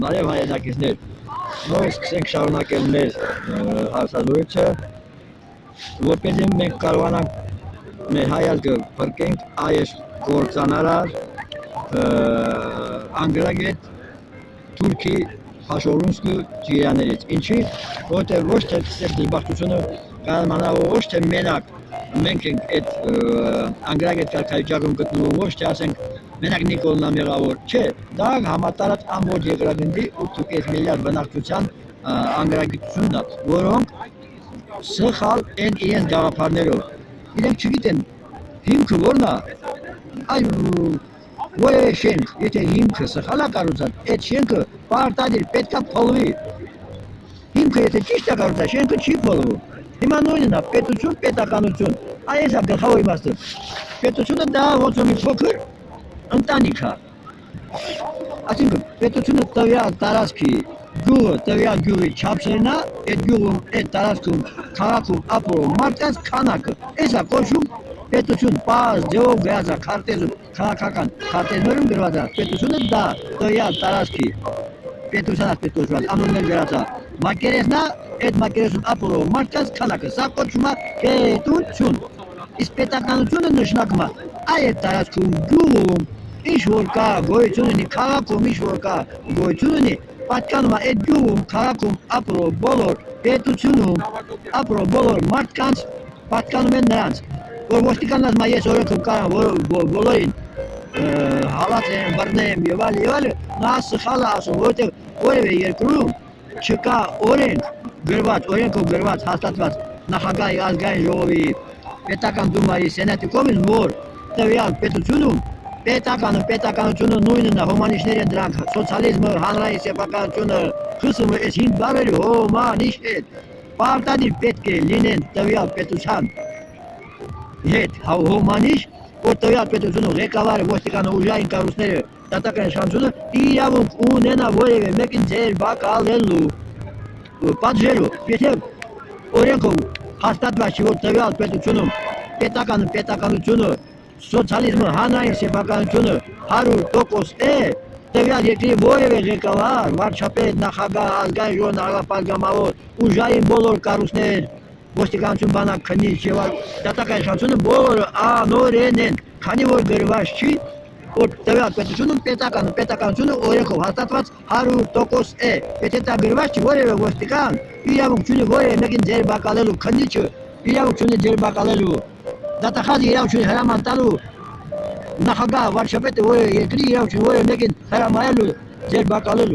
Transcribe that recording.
Բարև հայրենակիցներ, նոր սկսենք շարունակել մեր հարցազրույցը, որպեսզի մենք կարողանանք մեր հայացքը փրկենք այս կործանարար անգրագետ Թուրքի Խաշորունսկու ջիրաներից։ Ինչի, որտեղ ոչ թե այս դժբախտությունը կարողանա ոչ թե մենակ մենք ենք այդ անգրագետ կարգավիճակում գտնվում, ոչ թե ասենք մենակ Նիկոլն է մեղավոր, չէ, դա համատարած ամբողջ երկրագնդի 8.5 միլիարդ բնակչության անգրագիտությունն է, որոնք սխալ են իրենց գաղափարներով։ Իրենք չգիտեն հիմքը որն է, այլ որևէ շենք, եթե հիմքը սխալ է կառուցած, այդ շենքը պարտադիր պետք է փլվի։ Հիմքը եթե ճիշտ է կառուցած, շենքը չի փլվում։ Հիմա նույնն է, պետություն, պետականություն, այս է գլխավոր իմաստը։ Պետությունը դա ոնց որ մի փոքր ընտանիք է։ Այսինքն պետությունը տվյալ տարածքի գյուղը, տվյալ գյուղի չափսերն է, այդ գյուղում, այդ տարածքում, քաղաքում ապրող մարդկանց քանակը։ Այս է կոչվում պետություն, պարզ ձևով գրած է քարտեզում, քաղաքական քարտեզներում գրված է։ Պետությունը դա տվյալ տարածքի պետության անուններ գրած է։ Մակերեսն է, այդ մակերեսում ապրող մարդկանց քանակը, սա կոչվում է պետություն։ Իսկ պետականությունը նշանակում է այդ տարածքում գյուղում ինչ որ կա գոյություն ունի, քաղաքում ինչ որ կա գոյություն ունի, պատկանում է այդ գյուղում, քաղաքում ապրող բոլոր պետությունում ապրող բոլոր մարդկանց պատկանում են նրանց, որ ոստիկանն ասում է ես օրենքով կարող բոլորին հալածեմ, բռնեմ եւ այլն, նա սխալ է ասում, որովհետեւ որևէ երկրում չկա օրենքով գրված հաստատված նախագահի ազգային ժողովի պետական դումայի սենատի կողմից, որ տվյալ պետությունում պետականությունը նույնն է, հոմանիշներ են դրանք, սոցիալիզմը, հանրային սեփականությունը, ԽՍՀՄ, այս 5 բառերը հոմանիշ են, պարտադիր պետք է լինեն տվյալ պետության հետ հոմանիշ, որ տվյալ պետությունում ղեկավարը, ոստիկանը, ուժային կառույցները, դատական իշխանությունը իրավունք ունենա որևէ մեկին ձերբակալելու, պատժելու, եթե օրենքով հաստատված չի, որ տվյալ պետությունում պետականությունը, սոցիալիզմը, հանրային սեփականությունը 100% է, տվյալ երկրի որևէ ղեկավար, վարչապետ, նախագահ, ազգային ժողով, նախապարգամավոր, ուժային բոլոր կառույցներ, ոստիկանություն, բանակ, քննիչ եւ դատական իշխանությունը բոլորը անօրեն են, քանի որ գրված չի, որ տվյալ պետությունում պետականությունը օրենքով հաստատված 100% է։ Եթե դա գրված չի, որևէ ոստիկան իրավունք չունի որևէ մեկին ձերբակալելու, քննիչը իրավունք չունի ձերբակալելու, դատախազը իրավունք չունի հրաման տալու, նախագահ, վարչապետը որևէ երկրի իրավունք չունի որևէ մեկին հրամայելու, ձերբակալելու։